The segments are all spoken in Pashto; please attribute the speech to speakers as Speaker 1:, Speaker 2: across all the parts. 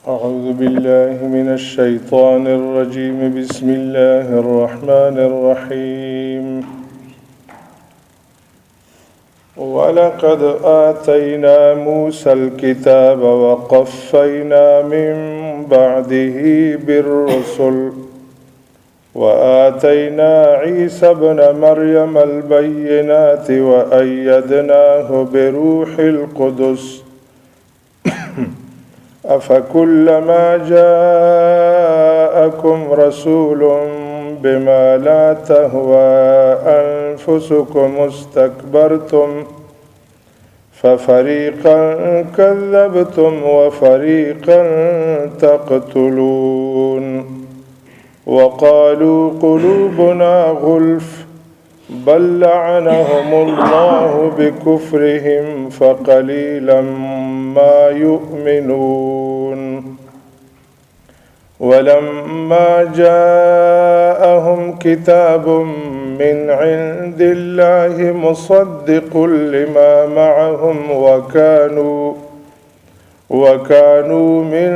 Speaker 1: أعوذ بالله من الشيطان الرجيم بسم الله الرحمن الرحيم ولقد آتينا موسى الكتاب وقفينا من بعده بالرسل وآتينا عيسى ابن مريم البينات وأيدناه بروح القدس أفكلما جاءكم رسول بما لا تهوى أنفسكم استكبرتم ففريقا كذبتم وفريقا تقتلون وقالوا قلوبنا غلف بل لعنهم الله بكفرهم فقليلا ما يؤمنون ولما جاءهم كتاب من عند الله مصدق لما معهم وكانوا من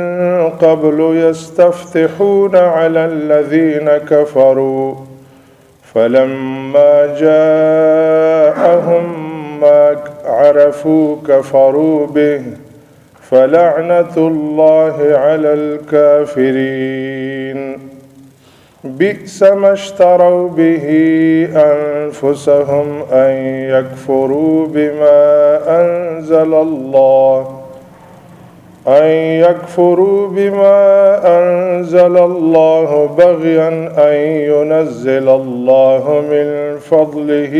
Speaker 1: قبل يستفتحون على الذين كفروا فلما جاءهم ما عرفوا كفروا به فلعنة الله على الكافرين بئس ما اشتروا به أنفسهم أن يكفروا بما أنزل الله بغيا أن ينزل الله من فضله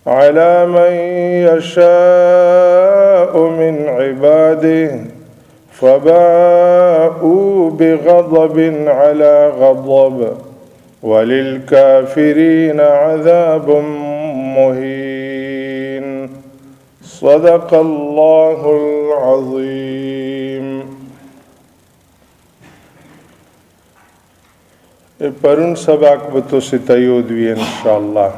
Speaker 1: على من يشاء من عباده فباءوا بغضب على غضب وللكافرين عذاب مهين صدق الله العظيم. پرون سبق به تو ستایود وی انشاءالله.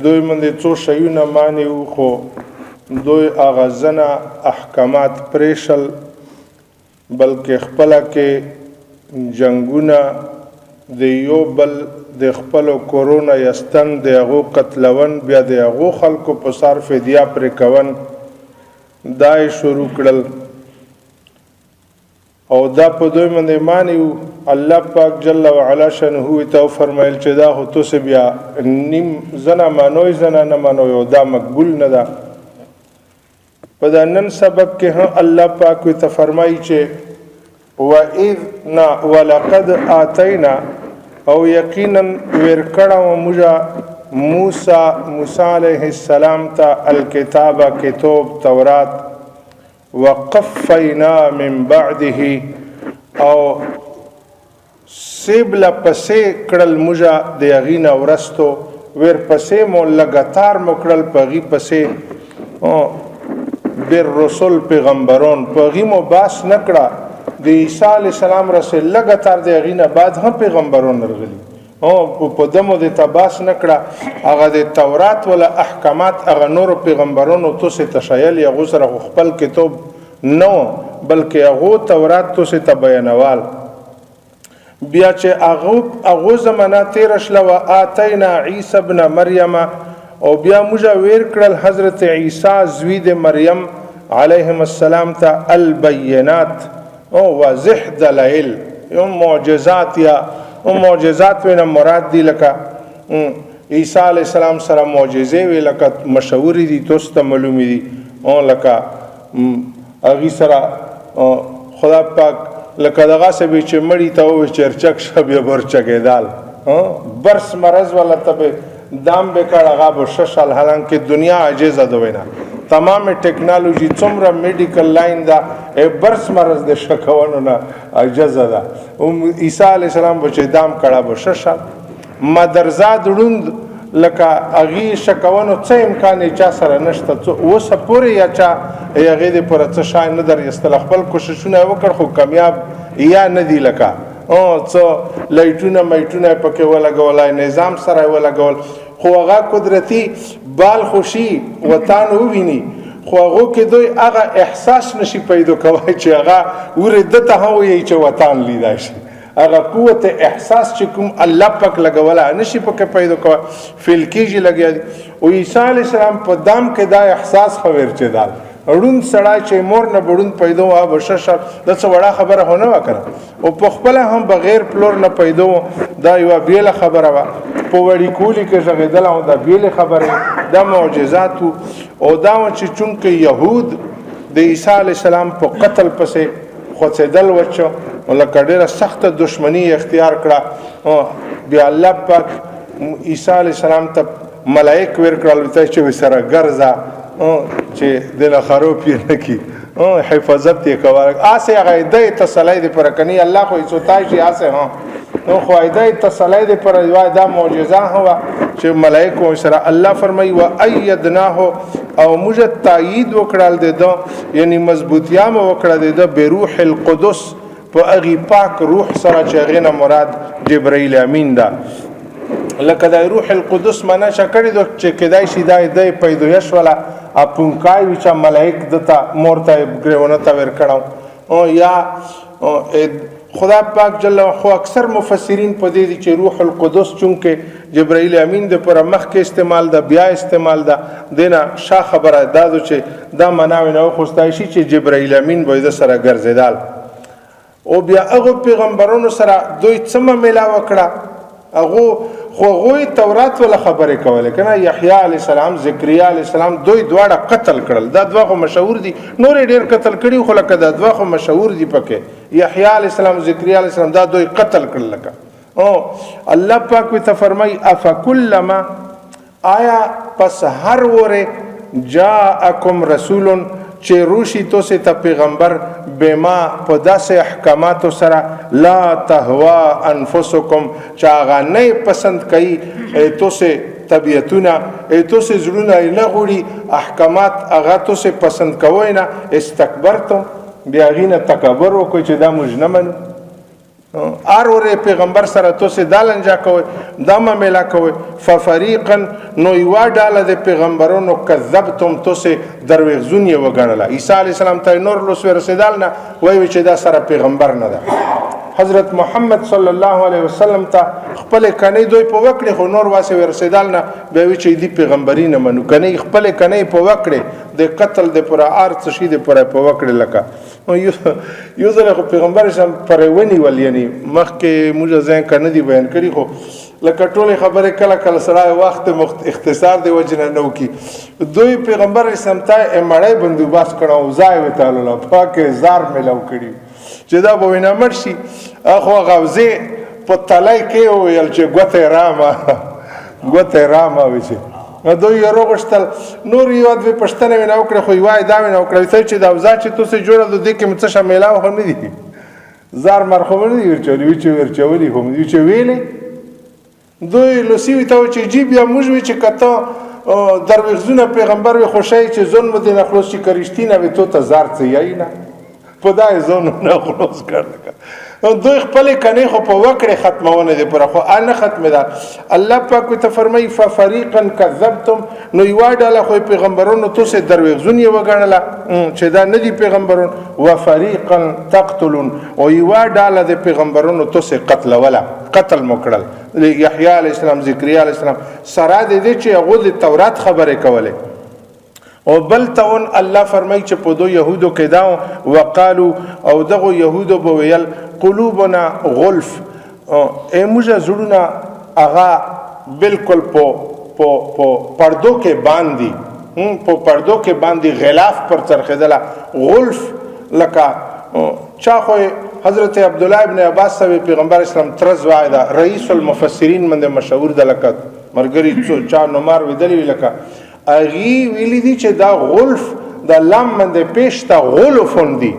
Speaker 1: دوی من د څو شیونه معنی و خو دوی اغازنه احکامات پریشل بلکې خپل کې جنگونه د یو بل د خپل کورونا یستن د هغو قتلون بیا د هغو خلکو په سر فدیه پرې کون دا شروع کړل او دا په دوی باندې معنی الله پاک جل وعلا شانه تو فرمایل چې دا هو تو بیا نیم زنا مانوي زنا نه مانوي دا مقبول نه ده. په دا نن سبق کې هم الله پاک ته فرمایي چې ولقد آتینا او یقینا ورکړه موږ موسی علیه السلام ته الکتاب کتاب تورات وقفینا من بعده او سیبلا پسې کړل موږ د یغینا ورستو ور پسې مو لګاتار مو کړل پغي پسې بر رسول پیغمبرون پغي مو باس نکړه د عیسی علی السلام رسول لګاتار د یغینا بعد هم پیغمبرون راغلي او په دمو د تباس نکړه هغه د تورات ولا احکامات هغه نور پیغمبرونو تو سه تشایل یا غسر خپل کتاب نو بلکې هغه تورات تو سه بیانوال بیا چې هغه زمانہ تیر شله و آتینا عیسی ابن مریم او بیا موږ ور کړل حضرت عیسی زوی د مریم علیهم السلام ته البینات او واضح دلائل یو معجزات یا معجزات وینا مراد دی لکه عیسی علیہ السلام سره معجزې وی لکه مشهور دي تاسو ته معلوم دي او لکه اغي سره خدا پاک لکه دغه سبي چې مړی ته و چرچک شبي برچګیدال برس مرز ولا تبه دام به کړه غو ششل حالانکه دنیا عاجزه ده وینا تمام ټیکنالوژي څومره میډیکل لاین دا برس مرز د شکوونو نه عاجزه ده عیسی علی السلام بچ دام کړه به ششل مدرزاد وند لکه اغي شکوونو څه امکان چا سره نشته اوسه پوره یا چا هغه دې پر څه شای نه در استل خپل کوششونه وکړ خو کامیاب یا نه دی لکه او څو لایټونه مایټونه پکې ولګولای نظام سره ولګول خو هغه قدرتي بال خوشي وطن وویني خو هغه کې دوی هغه احساس نشي پیدا کوي چې هغه ورده ته وایي چې وطن لیدای شي هغه قوت احساس چې کوم الله پاک لګولا نشي پکې پیدا کوي فعل کېږي لګیا او عیسی علی السلام په دام کې دا احساس خبر چي دال اړون سړی چې مور نه بډون پیدا وا بشش د څه وړه خبره هونه وکړه او په خپل هم بغیر پلور نه پیدا دا یو بیل خبره وا په وړي کولی کې ژغېدل او دا بیل خبره د معجزات او دا چې چونکه يهود د عیسی علی السلام په قتل پسې خوڅېدل وچو ولکه ډېره سخته دشمنی اختیار کړه بیا الله پاک عیسی علی السلام ته ملائک ورکړل چې وسره ګرځا چې دل خراب یې نکی حفاظت یې کوي آسه هغه د تسلی د پر کني الله خو ایتای شي آسه ها نو خو د تسلی د پر دا معجزه هوا چې ملائکه سره الله فرمایي و ايدناه او موږ تایید وکړل د یعنی مضبوطیا مو وکړل د بروح القدس په اغي پاک روح سره چې غنه مراد جبرائیل امین دا لکه د روح القدس معنا شکړی د چې کدای شي د پیدایش ولا اپونکای وچا ملائک دتا مورته ګرونه تا ور کړه او یا خدا پاک جل خو اکثر مفسرین په دې چې روح القدس چونکه جبرائیل امین د پر مخ کې استعمال دا بیا استعمال دا دینه شا خبره دا چې دا مناوي نه خوستای شي چې جبرائیل امین به د سره ګرځیدال او بیا هغه پیغمبرونو سره دوی څه ملا وکړه هغه خو غوی تورات ولا خبره کوله کنه یحیی علی السلام زکریا علی السلام دوی دواړه قتل کړل دا دوه خو مشهور دي نور ډیر قتل کړي خو لکه دا دوه خو مشهور دي پکې یحیی علی السلام زکریا علی السلام دا دوی قتل کړل لکه او الله پاک وی ته فرمای افکلما آیا پس هر وره جاءکم رسول چې روشي تو سه ته پیغمبر بما په داسې احکامات سره لا تهوا انفسکم چې هغه نه پسند کوي تو سه طبيعتونه تو سه زړونه نه غوړي احکامات هغه تو سه پسند کوي نه استکبرتم بیا غینه تکبر وکړي چې دا موږ نه منو اره پیغمبر سره تو سه دالنجا کوي دا ملا کوي ففریقا نو یو ډاله د پیغمبرونو کذبتم تو سه دروغجن یې وګڼله عیسی علی السلام ته نور لوس ورسېدل نه وای چې دا سره پیغمبر نه ده حضرت محمد صلی الله علیه وسلم ته خپل کني دوی په وکړي خو نور واسه ورسېدل نه به وی چې دی پیغمبري نه منو کني خپل کني په وکړي د قتل د پر ارث شي د پر په وکړي لکه یو ځله پیغمبر شم پرونی ول یعنی مخکې موږ ځین کنه دی بیان کړی خو لکه ټوله خبره کله کله سره وخت اختصار دی وجنه نو کی دوی پیغمبر سمتا امړې بندوباس کړه ځای وته الله پاک زار ملو کړی چې دا به نه مرشي اخو غوزه په تلای کې ویل چې ګوته راما وچی دوی روغشتل نور یو د پښتنه نه وکړه خو یوای دا نه وکړه چې دا وزا چې تاسو جوړه د دې کې مڅ شامل او هم دي زار مرخوم نه ورچولي ورچولي هم دي چې ویلې دوی لوسی ته چې جیب یا موږ چې کته دروغجن پیغمبر وي خوشای چې ځون مده نه خلاص شي کرشتینه وي ته زار څه یای نه په دای ځون نه خلاص کړل دوی خپل کني خو په وکړه ختمونه دي پر خو ان ختمه ده الله پاک ته فرمای ففریقا کذبتم نو یواډاله خو پیغمبرونو تاسو دروغجن یې وګڼله چې دا نه دي پیغمبرون وفریقا تقتلون او یواډاله د پیغمبرونو تاسو قتل مکړل یحیی علی السلام زکریا علی السلام سره دې چې هغه د تورات خبره کوله او بل تون الله فرمای چې په دو يهودو کې دا وقالو او دغه يهودو به ویل قلوبنا غلف ایموجه زړونه هغه بالکل په پردو کې باندې په پردو کې باندې غلاف پر چرخیدله غلف لکه چا خو حضرت عبد الله ابن عباس صاحب پیغمبر اسلام ترز وایدا رئیس المفسرین من مشهور د لکه مرګری چا نومار ویدلی لکه اغي ویلی دي چې دا غلف د لام من د پېشتا غلفون دي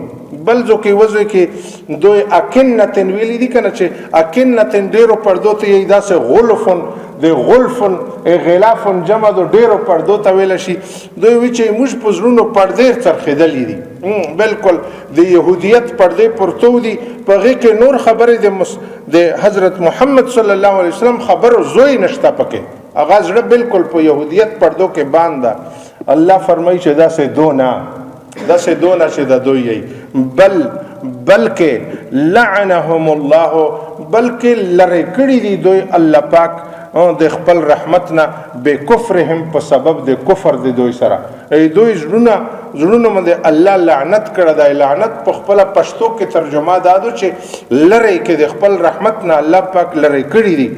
Speaker 1: بل جو کې وځي کې دوی اکنتن ویلی دي کنه چې اکنتن ډیرو پردو ته یی دا سه غلفون د غلفون غلافون جمع د ډیرو پردو ته ویل شي دوی وی چې موږ پزړونو پردې ترخیدلې دي بالکل د يهودیت پردې پرتو دي پغه کې نور خبره د حضرت محمد صلی الله علیه وسلم خبر زوی نشته پکې اغاز ډ بالکل په يهودیت پردو کې باندې الله فرمایي چې داسې دونه چې د دوی یي بلکې لعنهم الله بلکې لری کړي دي دوی الله پاک د خپل رحمت نه به کفرهم په سبب د کفر د دوی سره دوی زړونو باندې الله لعنت کړه دا لعنت په خپل پښتو کې ترجمه دادو چې لری کې د خپل رحمت نه الله پاک لری کړي دي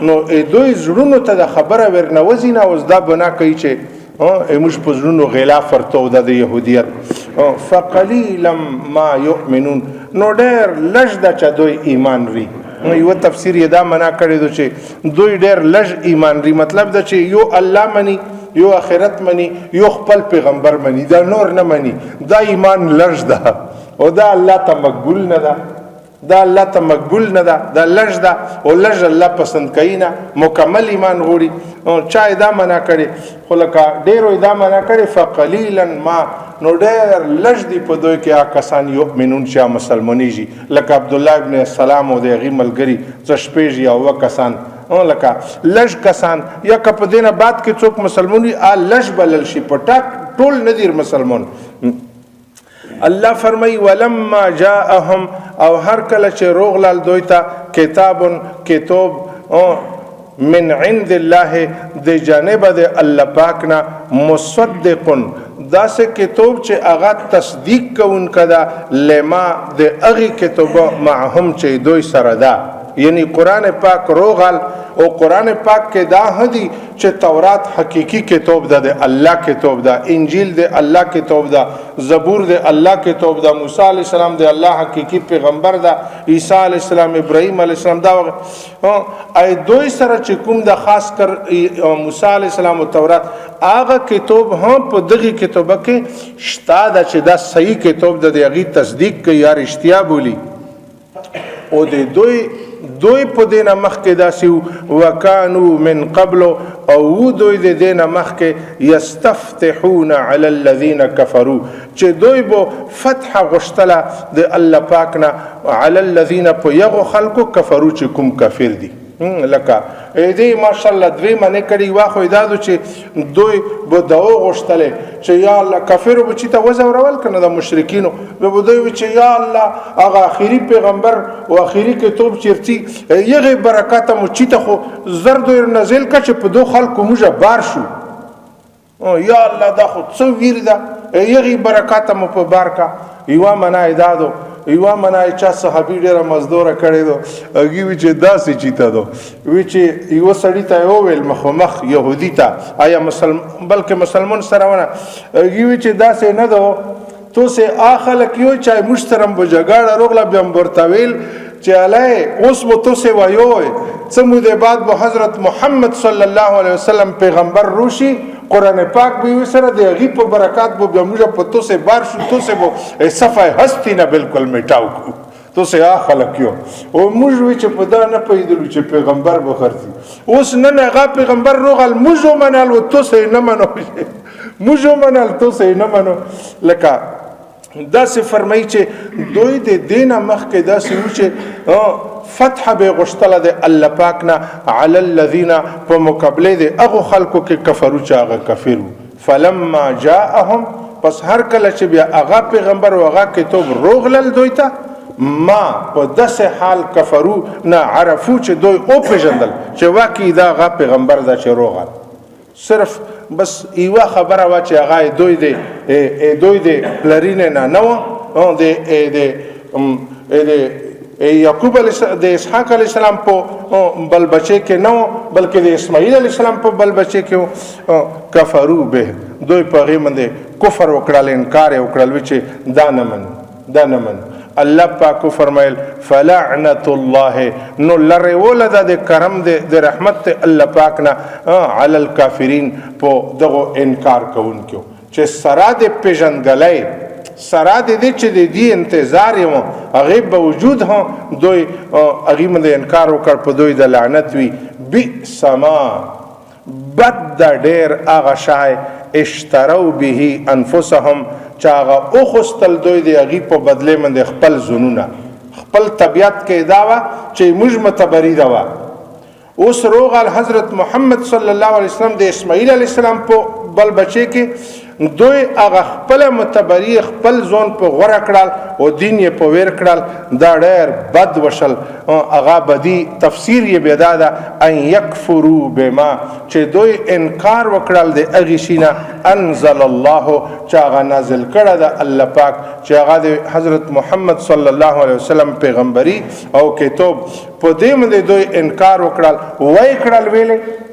Speaker 1: نو دوی زړونو ته د خبره ورنوځي نه اوس دا بنا کوي چې موږ په زړونو غلاف ورته د يهودیت فقلیلا ما یؤمنون نو ډېر لږ د چا دوی ایمان لري یو تفسیر یې دا معنا کړی دی چې دوی ډېر لږ ایمان لري مطلب دا چې یو الله مني یو آخرت مني یو خپل پیغمبر مني دا نور نه مني دا ایمان لږ ده او دا الله ته مقبول نه ده دا لږ ده او لږ الله پسند کوي نه مکمل ایمان غوړي چا دا معنا کړي خو لکه ډېرو دا معنا کړي فقلیلا ما نو ډېر لږ دي په دوی کې کسان یؤمنون چې مسلمانېږي لکه عبدالله ابن سلام او د هغې ملګري څه شپېږي او کسان لکه لږ کسان یا که په دې نه بعد کې څوک مسلمان وي لږ بلل شي په ټاک ټول نه دي مسلمان الله فرمای ولما جاءهم او هر کله چې روغلل دوی ته کتاب من عند الله د جانب د الله پاک نه مصدق داسې کتاب چې هغه تصدیق کوونکی ده لما د هغې کتابه معهم چې دوی سره ده یعنی قرآن پاک روغل او قرآن پاک کې دا هدي چې تورات حقیقی کتاب ده د الله کتاب ده انجیل د الله کتاب ده زبور د الله کتاب ده موسی علیه السلام د الله حقیقی پیغمبر ده عیسی علیه السلام ابراهیم علیه السلام دا ای دوی سره چې کوم د خاص کر موسی علیه السلام او تورات هغه کتاب هم په دغه کتابه کې شته ده چې دا صحیح کتاب ده د هغې تصدیق کوي یا رښتیا بولي او د دوی په دینه مخکې داسې وکانو من قبل او دوی د دینه مخکې یستفتحون علی الذین کفروا چې دوی به فتح غوښتله د الله پاک نه علی الذین په یغو خلکو کفرو چې کوم کافر دي لکه دې ماشاءالله دوی منې کړي واخو دادو چې دوی به دعا غوښتلې چې یا الله کافرو به چې ته وځورول کنه د مشرکینو به دوی چې یا الله هغه اخیری پیغمبر او اخیری کتاب چیرته یغه برکات مو چې ته خو زر دوی نازل کړ چې په دو خلکو موږ بار شو یا الله دا خو څو ویر ده یغه برکات مو په بارکا یو منای دادو یو منای چا صحابي ډیره مزدوره کړی دو هغه وی چې داسې چیتا دو وی چې یو سړی ته ویل مخ يهودي ته آیا بلکې مسلمان سره ونه هغه وی چې داسې نه دو تو سه اخلک یو چای مشترم بجګاړه روغلا بیم ورتویل چې علای اوس مو تو سه وایو څمو د بعد به حضرت محمد صلی الله علیه وسلم پیغمبر روشي قرآن پاک به سره د هغې په برکات به موږ په تو سه بار شو تو سه به صفحه هستی نه بالکل میټاو کو تو سه خلک یو او موږ وی چې په دا نه پېدلو چې پیغمبر به خرڅي اوس نه هغه پیغمبر روغل موږ منل او تو سه نه منو موږ منل تو سه نه منو لکه داسې فرمایي چې دوی د دینه مخکې داسې و چې فتح به غشتله د الله پاک نه علی الذین په مقابله د هغو خلکو کې کفرو چې هغه کافر وو فلما جاءهم پس هر کله چې بیا هغه پیغمبر او هغه کتاب روغلل دوی ته ما په داسې حال کفرو نه عرفو چې دوی او پیژندل چې واقعي دا هغه پیغمبر دا چې روغل صرف بس ایوه خبره وا چې هغه دوی د پلرینه نه نو د یعقوب د اسحاق علیه السلام په بل بچی کې نو بلکې د اسماعیل علیه السلام په بل بچی کې کفرو به دوی په هغې باندې کفر وکړل انکار یې وکړل چې دا نه من الله پاکو فرمایل فلعنت الله نو لری ولدا د کرم د رحمت الله پاک نه علی الکافرین په دغه انکار کوونکو چې سره د پیژندګلای سره د دې چې د دې انتظار یو هغه باوجود هم دوی هغه باندې انکار وکړ په دوی د لعنت وی بئسما بد د ډیر هغه شای اشتروا به انفسهم چې هغه اوخستل دوی د هغې په بدلې باندې خپل ظنونه خپل طبیعت کې دا وه چې موږ متبري ده وه اوس روغال حضرت محمد صلی الله علیه وسلم د اسماعیل علیه السلام په بل بچی کې دوی هغه خپل متبری خپل ځون په غوړه کړل او دین یې په ویر کړل دا ډېر بد وشل هغه بدی تفسیر یې بیا دا ان یکفروا بما چې دوی انکار وکړل د هغې شي نه انزل الله چې هغه نازل کړی ده الله پاک چې هغه د حضرت محمد صلی الله علیه وسلم پیغمبري او کتاب په دې باندې دوی انکار وکړل وایي کړل ویلې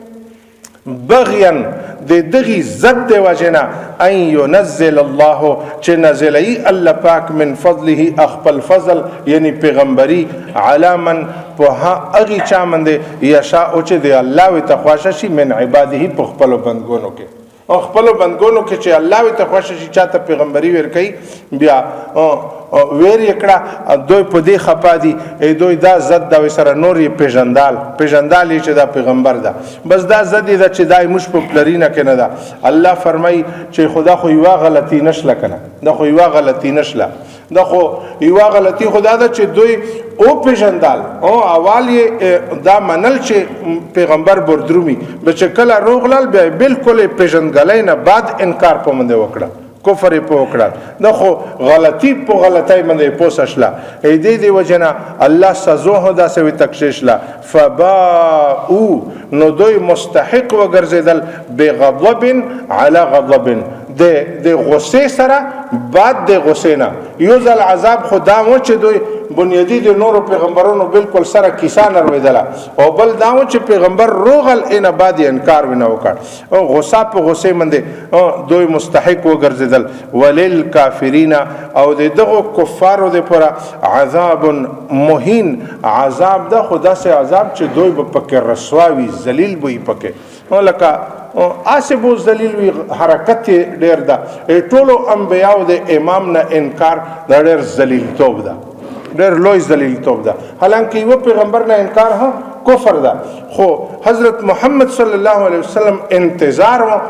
Speaker 1: بغیان د دغی زد د وجنا ان ينزل الله چې نزلی الله پاک من فضله اخپل فضل یعنی پیغمبري علی من په هغه چا باندې یشاء او چې د الله وي تخواشه شي من عباده په خپل بندګونو کې او خپل بندګونو کې چې الله وي تخواشه شي چاته پیغمبري ور کوي بیا ویر یکړه دوی په دې خپا دي دوی دا زد دا سره نور یې پیژندال چې دا پیغمبر ده بس دا زد دا چې دای مش په پلرینه کې نه ده الله فرمای چې خدا خو یو غلطی نشله کنه دا خو یو غلطی نشله دا خو یو غلطی خدا ده چې دوی او پیژندال او اول دا منل چې پیغمبر بردرومي بچ کله روغلل به بالکل پیژندګلای نه بعد انکار پومنده وکړه کفر په وکړه دا خو غلطی په غلطای باندې پوسشلا دې دې وجنا الله سزا هدا سوي تکششلا فباء نو دوی مستحق وګرځیدل بغضب على غضب د غصه سره بعد د غصه نه یوزل عذاب خدا مو چې دوی بنیادی د نورو پیغمبرانو بالکل سره کیسان رویدله او بل داو چې پیغمبر روغل ان بعد انکار ونه وکړ او غصه په غصه باندې دوی مستحق وګرځیدل ولل کافرین او دغه کفارو د پر عذاب مهین عذاب د خدا سے عذاب چې دوی په پکې رسواوي ذلیل وي پکې لکه آسبو ذلیل وی حرکت ډیر ده ټولو انبیاو د امام نه انکار د ډیر ذلیل توب ده ډیر لوی ذلیل توب ده حالانکه یو پیغمبر نه انکار ها کفر ده خو حضرت محمد صلی الله علیه وسلم انتظار و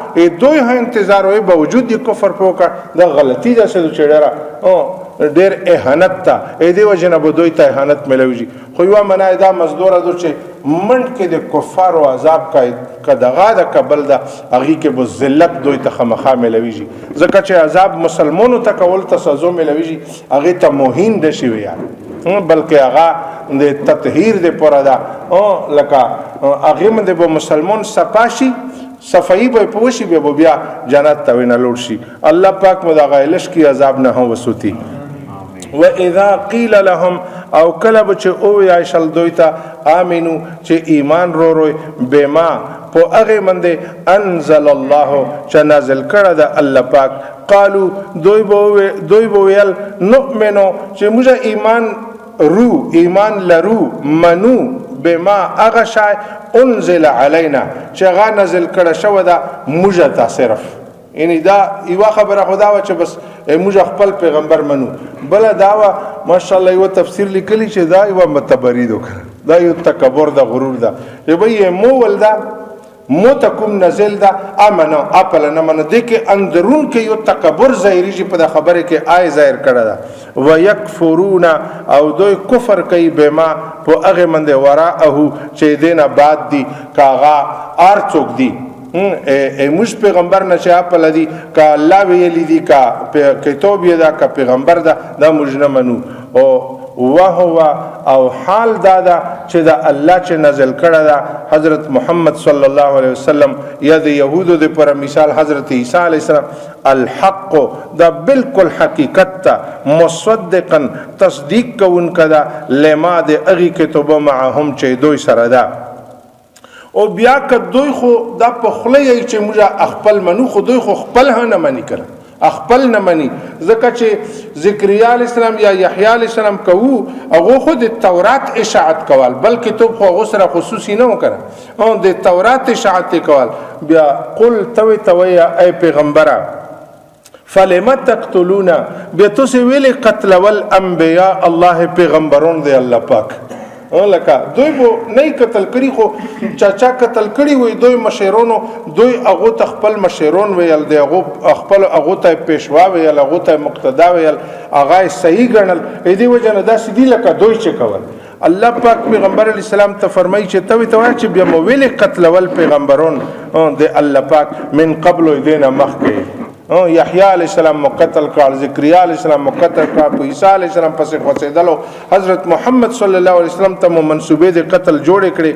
Speaker 1: دوی ها انتظار وي باوجود د کفر پوکا د غلطی ده چې ډیره ډیر اهانت ته دې وجنه به دوی ته اهانت ملوي خو یو منای دا مزدور ده چې منډ کې د کفار او عذاب کا دغه د قبل ده هغه کې به ذلت دوی ته خامخا ملوي ځکه چې عذاب مسلمانانو ته کول ته سزا ملوي هغه ته موهین ده شي یار بلکې هغه د تطهیر د پوره ده او لکه هغه باندې به مسلمان صفاشي صفائی به پوشي به بیا جنت ته وینه لور شي الله پاک مدغه لش کی عذاب نه هو وسوتی و اذا قيل لهم او کله چې او یا شل دویتا امنو چې ایمان روي بما په هغه منده انزل الله چې نازل کړه د الله پاک قالو دوی بویل نؤمنو چې موږ ایمان لرو منو بما هغه شای انزل علينا چې هغه نازل کړه شو دا موږ ته صرف یعنی دا یو خبره خدا و چې بس موږ خپل پیغمبر منو بل داوا ماشاءالله یو تفسیر لیکلی چې دا یو متبرید وکړه دا یو تکبر دا غرور دا چې به مو ولدا متکم نزل دا امنه اپل نه من دي کې اندرون کې یو تکبر ظاهري چې په خبره کې آی ظاهر کړه دا ويکفرون او دوی کفر کوي بما په هغه منده وراءه چې دینه بعد دي کاغا ارڅوک دي مش پیغمبر نشه په لدی کا الله ویلی دی کا کتاب یدا کا پیغمبر دا مجنه منو او وهو او حال دادا چې دا الله چې نازل کړه دا حضرت محمد صلی الله علیه وسلم یا د يهودو د پر مثال حضرت عیسی علیه السلام الحق دا بالکل حقیقت تا مصدقا تصدیق کون کدا لما د اغي کتب معهم چې دوی سره دا او بیا که دوی خو دا په خله چې موږ خپل منو خو دوی خو خپل نه منی کړه خپل نه منی ځکه چې زکریا علی السلام یا یحیی علی السلام کوو هغه خو د تورات اشاعت کول بلکې تو خو هغه سره خصوصي نه وکړه او د تورات اشاعت کول بیا قل توي ای پیغمبره فلما تقتلون بیا تاسو ویلې قتل والانبیاء الله پیغمبرون دی الله پاک لکه دوی بو نه قتل کړي خو چاچا قتل کړي وي دوی مشرونو دوی هغه تخپل مشرون ویل دی هغه خپل هغه ته پېشوا ویل هغه ته مقتدا ویل هغه صحیح ګڼل دې وجه نه دا سدي لکه دوی چې کول الله پاک پیغمبر علی السلام ته فرمایي چې ته وایې چې بیا مو ویلې قتلول پیغمبرون د الله پاک من قبل دینه مخکې یحیی علیہ السلام مقتل کړ، زکریا علیہ السلام مقتل کړ، عیسی علیہ السلام پسې خوڅېدلو، حضرت محمد صلی الله علیه وسلم ته منسوبې د قتل جوړې کړې،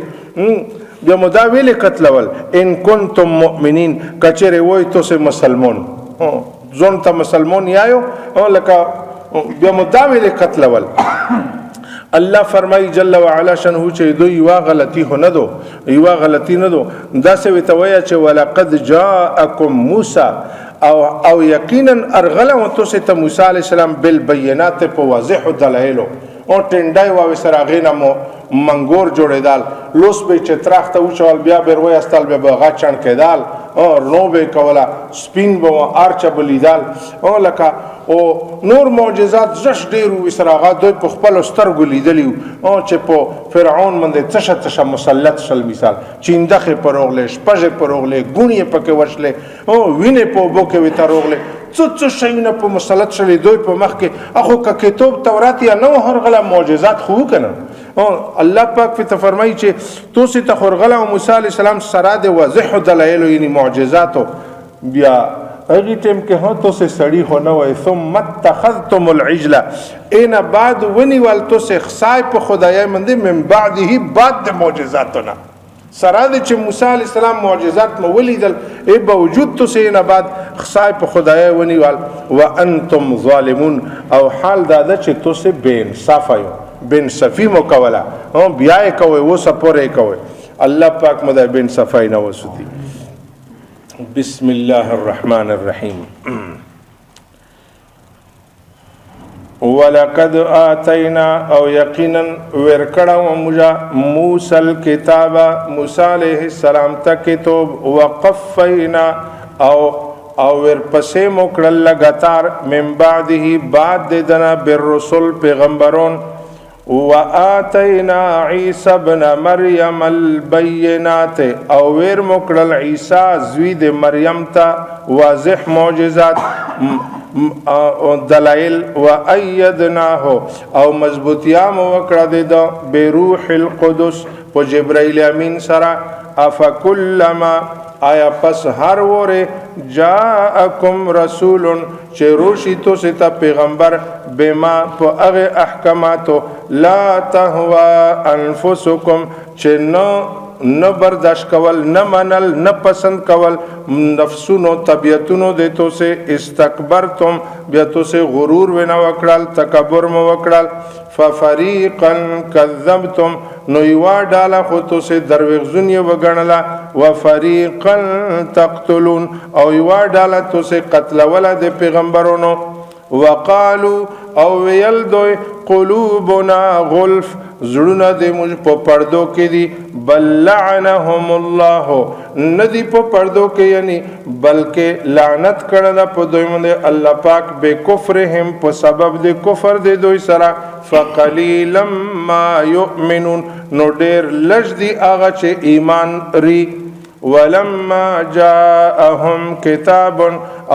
Speaker 1: بیا مو دا ویلې قتلول. ان کنتم مؤمنین کچره وای تاسو مسلمان ځون ته مسلمان یایو لکه بیا مو دا ویلې قتلول. الله فرمای جل وعلا شنه چې دوی یو غلطی نه دو، یو غلطی نه دو، دا څه وتویا چې ولقد جاءکم موسی او یقینا ارغله تاسو ته موسی علی السلام بالبينات په واضح دلایل او ټنډای واو سره غینه مو منګور جوړیدال، لوس به چتراخ ته وچول، بیا بیروي استال به بغا چن کېدال او نو به کولا سپین به ارچ بلیدال او لکه او نور معجزات زش ډیرو سراغا دوی په خپل سترګو لیدلیو او چې په فرعون باندې تشه مسلط شل مثال چیندخه پروغله شپږه پروغله ګونی پکې ورشله او وینه په بو کې وته روغله څه شینه په مسلط شل دوی په مخ کې اخو کا کتاب تورات یا نو هرغله معجزات خو کنه او الله پاک په فرمایي چې توسي ته خرغله موسی عليه السلام سره د واضح دلایل یعنی معجزات بیا هغه ټیم کې هو تو سه سړی هو نه وای ثم اتخذتم العجل ان بعد ونی ول تو سه خصای په خدای منده من بعده بعد د معجزاتنا سره د چې موسی علی السلام معجزات مو ولیدل ای باوجود تو سه نه بعد خصای په خدای ونی ول وانتم ظالمون او حال دا چې تو سه بے انصاف یو بے انصافی مو کولا او بیا کوي و سپورې کوي. الله پاک مده بے انصافی نه وسوتی. بسم الله الرحمن الرحيم. ولقد آتينا او يقينا ورکړه موږ موسی الكتاب موسی عليه السلام ته کتاب وقفینا او ورپسې موکړل لګاتار من بعده بعد دنا بالرسل پیغمبرون وآتینا عیسی ابن مریم البینات او ویر مکرل عیسی زوی د مریم تا واضح معجزات دلائل و ایدناه او مضبوطیام وکړه د بروح القدس په جبرائیل امین سره افکلما آیا پس هر وره جاءکم رسول چې روشی تو ستا پیغمبر بما په هغه احکاماتو لا تهوا انفسکم چې نه برداشت کول نه منل نه پسند کول نفسونو طبیعتونو د تو سه استکبرتم بیا تو سه غرور و نه وکړل تکبر مو وکړل ففریقا کذبتم نو یوا ډاله خو تو سه دروغجن یو وګڼلا وفریقا تقتلون او یوا ډاله تو سه قتل ولد پیغمبرونو وقالو او ویل دوی قلوبنا غلف زړونه د موږ په پردو کې دي بل لعنهم الله ندی په پردو کې یعنی بلکې لعنت کړل په دوی باندې الله پاک به کفرهم په سبب د کفر د دوی سره فقلیلا ما یؤمنون نو ډیر لږ دي هغه چې ایمان ری ولما جاءهم كتاب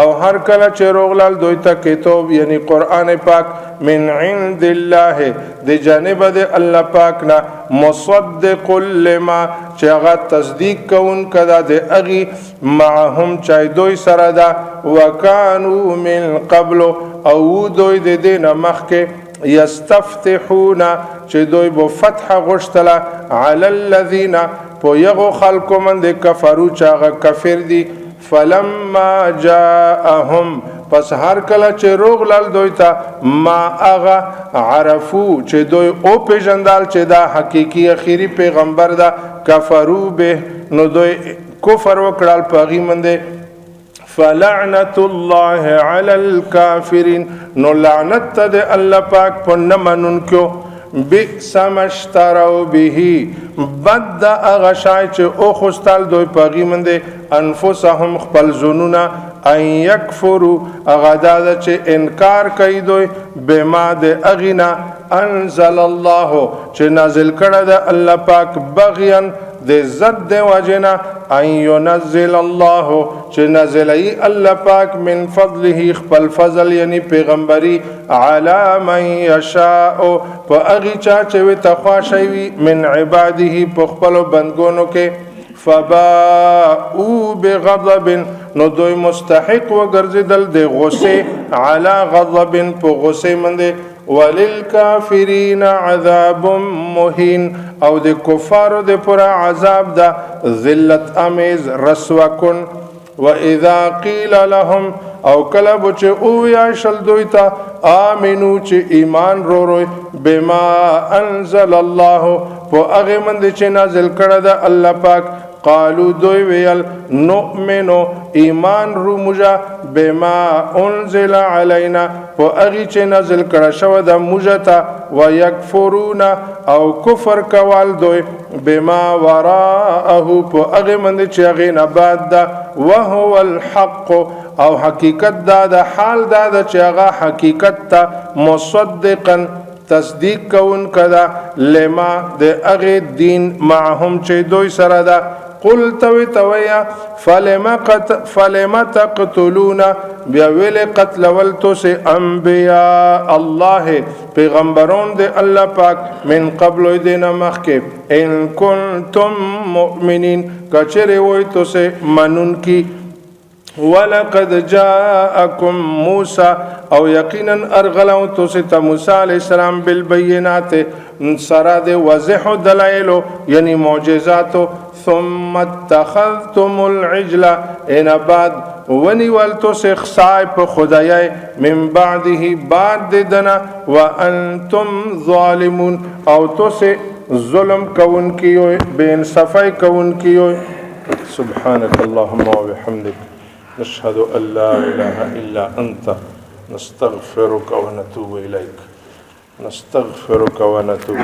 Speaker 1: او هر کله چې روغلل دوی ته کتاب یعنی قران پاک من عند الله د جانب د الله پاک نه مصدق لما چې هغه تصدیق کون کدا د اغي معهم چای دوی سره دا وکانو من قبل او دوی د دینه مخکې یستفتحون چې دوی بو فتح غشتلا علی الذین پو یغو خلقو من دی کفرو چاگا کفر دی فلما جاءهم پس هر کله چې روغ لال دوی تا ما اغا عرفو چې دوی او پیژندال چې دا حقیقی اخیری پیغمبر دا کفرو به نو دوی کفر وکړال پاغي منده فلعنت الله علی الکافرین نو لعنت د الله پاک په نمنن کیو بئس ما اشتروا به بد اغشای چې او خوستال دوی پاغي منده انفسهم خپل زنونا ان یکفروا اغداد چې انکار کوي دوی بما د اغنا انزل الله چې نازل کړه د الله پاک بغیا د زد د وجنا ان ينزل الله چې نازلای الله پاک من فضله خپل فضل یعنی پیغمبري علی من یشاء په اغي چا چې وي تخواشوي من عباده په خپل بندګونو کې فباءوا بغضب نو دوی مستحق وګرځیدل د غصه علی غضب په غصه منده وللکافرین عذاب مهین او د کفارو د پر عذاب دا ذلت امیز رسوا کن واذا قیل لهم او کله بچ او یا شل دویتا امنو چې ایمان روي بما انزل الله په هغه مند چې نازل کړه د الله پاک قالو دوی ویل نؤمنو ایمان رو مجا بما انزل علینا په هغه چې نازل کړه شو د مجتا ويکفرون او کفر کول دوی بما وراءه په هغه مند چې هغه نه بعد دا وهو الحق او حقیقت دا د حال دا چې هغه حقیقت ته مصدقا تصدیق کون کدا لما د هغه دین معهم چې دوی سره دا قل تویا فلما تقتلون بیا ویل قتل ولتو سے انبیاء الله پیغمبرون دے اللہ پاک من قبل دینا مخکب ان کنتم مؤمنین کچر وی تو سے منن کی ولقد جاءكم موسى او یقینا ارغلوا توسط موسی علیہ السلام بالبينات سراد وضح دلائل یعنی معجزات ثم اتخذتم العجل ان بعد ونی ولتو سخصای په خدای من بعده بعد دنا وانتم ظالمون او تو سے ظلم کون کیو بے انصافی کون کیو سبحانك اللهم وبحمدك نشهد أن لا إله إلا أنت نستغفرك ونتوب إليك نستغفرك ونتوب